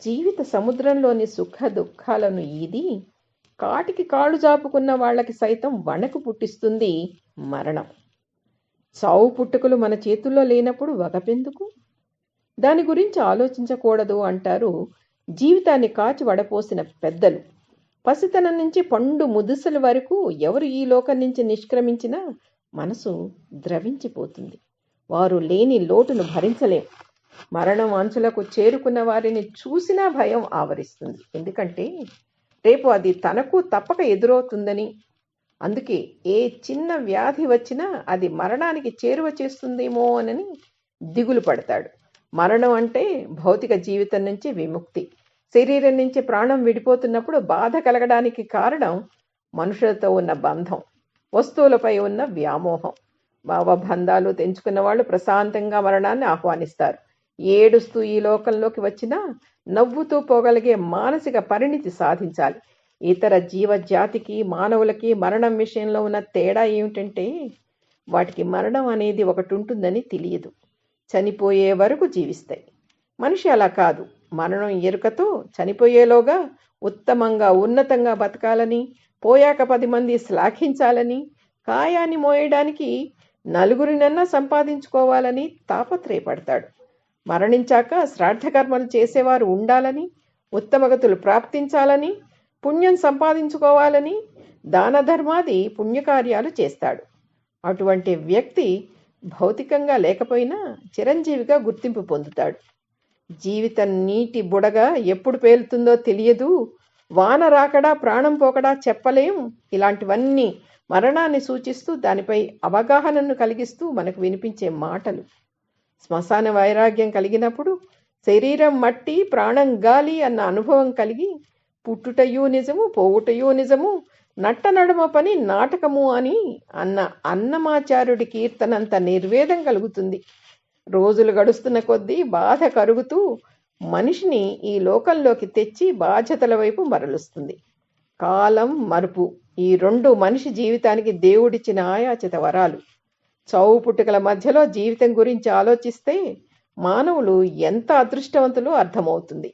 జీవిత సముద్రంలోని సుఖ దుఃఖాలను ఈది కాటికి కాళ్ళు జాపుకున్న వాళ్ళకి సైతం వణకు పుట్టిస్తుంది మరణం. చావు పుట్టుకలు మన చేతుల్లో లేనప్పుడు వగపెందుకు? దాని గురించి ఆలోచించకూడదు అంటారు జీవితాన్ని కాచి వడపోసిన పెద్దలు. పసితనం నుంచి పండు ముదుసల వరకు ఎవరు ఈ లోకం నుంచి నిష్క్రమించినా మనసు ద్రవించిపోతుంది. వారు లేని లోటును భరించలేం. మరణం అంచులకు చేరుకున్న వారిని చూసినా భయం ఆవరిస్తుంది. ఎందుకంటే రేపు అది తనకు తప్పక ఎదురవుతుందని. అందుకే ఏ చిన్న వ్యాధి వచ్చినా అది మరణానికి చేరువ చేస్తుందేమో అని దిగులు పడతాడు. మరణం అంటే భౌతిక జీవితం నుంచి విముక్తి. శరీరం నుంచి ప్రాణం విడిపోతున్నప్పుడు బాధ కలగడానికి కారణం మనుషులతో ఉన్న బంధం, వస్తువులపై ఉన్న వ్యామోహం. భావబంధాలు తెంచుకున్న వాళ్ళు ప్రశాంతంగా మరణాన్ని ఆహ్వానిస్తారు. ఏడుస్తూ ఈ లోకంలోకి వచ్చినా నవ్వుతూ పోగలిగే మానసిక పరిణితి సాధించాలి. ఇతర జీవజాతికి మానవులకి మరణం విషయంలో ఉన్న తేడా ఏమిటంటే వాటికి మరణం అనేది ఒకటి ఉంటుందని తెలియదు. చనిపోయే వరకు జీవిస్తాయి. మనిషి అలా కాదు. మరణం ఎరుకతో చనిపోయేలోగా ఉత్తమంగా ఉన్నతంగా బతకాలని, పోయాక 10 మంది శ్లాఘించాలని, కాయాన్ని మోయడానికి నలుగురినన్నా సంపాదించుకోవాలని తాపత్రయపడతాడు. మరణించాక శ్రాద్ధకర్మలు చేసేవారు ఉండాలని, ఉత్తమగతులు ప్రాప్తించాలని, పుణ్యం సంపాదించుకోవాలని దాన ధర్మాది పుణ్యకార్యాలు చేస్తాడు. అటువంటి వ్యక్తి భౌతికంగా లేకపోయినా చిరంజీవిగా గుర్తింపు పొందుతాడు. జీవితం నీటి బుడగ ఎప్పుడు పేలుతుందో తెలియదు, వాన రాకడా ప్రాణం పోకడా చెప్పలేం. ఇలాంటివన్నీ మరణాన్ని సూచిస్తూ దానిపై అవగాహనను కలిగిస్తూ మనకు వినిపించే మాటలు. శ్మశాన వైరాగ్యం కలిగినప్పుడు శరీరం మట్టి ప్రాణం గాలి అన్న అనుభవం కలిగి పుట్టుటయూ నిజము పోవుటయూ నిజము నట్ట నడుమ పని నాటకము అని అన్న అన్నమాచార్యుడి కీర్తనంత నిర్వేదం కలుగుతుంది. రోజులు గడుస్తున్న కొద్దీ బాధ కరుగుతూ మనిషిని ఈ లోకంలోకి తెచ్చి బాధ్యతల వైపు మరలుస్తుంది. కాలం, మరుపు ఈ రెండు మనిషి జీవితానికి దేవుడిచ్చిన ఆయాచిత వరాలు. చావు పుట్టుకల మధ్యలో జీవితం గురించి ఆలోచిస్తే మానవులు ఎంత అదృష్టవంతులో అర్థమవుతుంది.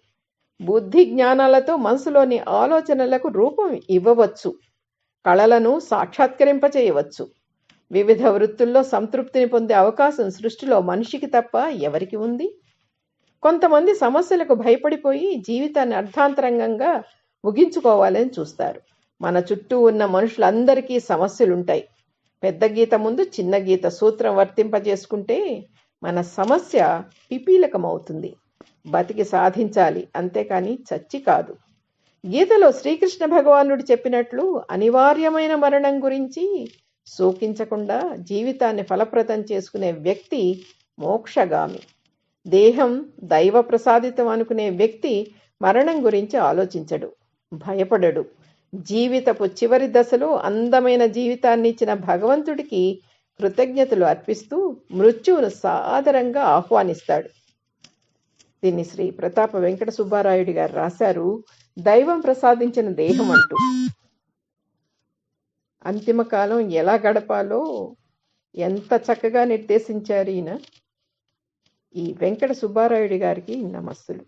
బుద్ధి జ్ఞానాలతో మనసులోని ఆలోచనలకు రూపం ఇవ్వవచ్చు, కళలను సాక్షాత్కరింపచేయవచ్చు. వివిధ వృత్తుల్లో సంతృప్తిని పొందే అవకాశం సృష్టిలో మనిషికి తప్ప ఎవరికి ఉంది? కొంతమంది సమస్యలకు భయపడిపోయి జీవితాన్ని అర్థాంతరంగంగా ముగించుకోవాలని చూస్తారు. మన చుట్టూ ఉన్న మనుషులందరికీ సమస్యలుంటాయి. పెద్ద గీత ముందు చిన్న గీత సూత్రం వర్తింపజేసుకుంటే మన సమస్య పిపీలకమవుతుంది. బతికి సాధించాలి, అంతేకాని చచ్చి కాదు. గీతలో శ్రీకృష్ణ భగవానుడు చెప్పినట్లు అనివార్యమైన మరణం గురించి శోకించకుండా జీవితాన్ని ఫలప్రదం చేసుకునే వ్యక్తి మోక్షగామి. దేహం దైవ ప్రసాదితం అనుకునే వ్యక్తి మరణం గురించి ఆలోచించడు, భయపడడు. జీవితపు చివరి దశలో అందమైన జీవితాన్ని ఇచ్చిన భగవంతుడికి కృతజ్ఞతలు అర్పిస్తూ మృత్యువును సాదరంగా ఆహ్వానిస్తాడు. దీన్ని శ్రీ ప్రతాప వెంకట సుబ్బారాయుడు గారు రాశారు, దైవం ప్రసాదించిన దేహం అంటూ. అంతిమ కాలం ఎలా గడపాలో ఎంత చక్కగా నిర్దేశించారు ఈయన. ఈ వెంకట సుబ్బారాయుడు గారికి నమస్సులు.